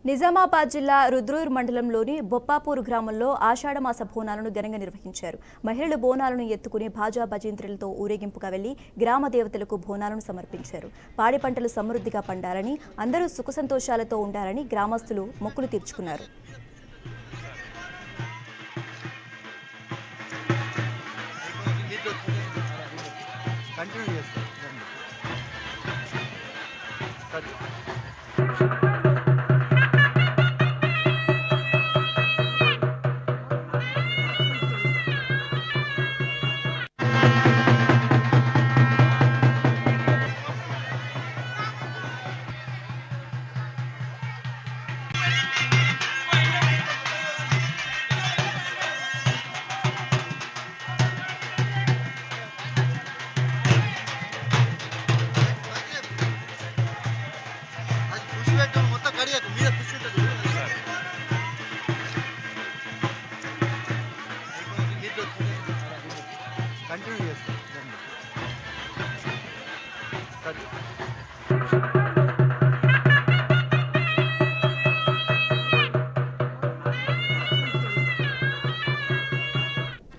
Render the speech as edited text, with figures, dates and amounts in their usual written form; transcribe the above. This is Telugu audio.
నిజామాబాద్ జిల్లా రుద్రూర్ మండలంలోని బొప్పాపూర్ గ్రామంలో ఆషాఢమాస బోనాలను ఘనంగా నిర్వహించారు. మహిళలు బోనాలను ఎత్తుకుని భాజా భజంత్రులతో ఊరేగింపుగా వెళ్లి గ్రామ దేవతలకు బోనాలను సమర్పించారు. పాడి పంటలు సమృద్ధిగా పండాలని, అందరూ సుఖ సంతోషాలతో ఉండాలని గ్రామస్తులు మొక్కులు తీర్చుకున్నారు. కంటిన్యూ చేస్తాం.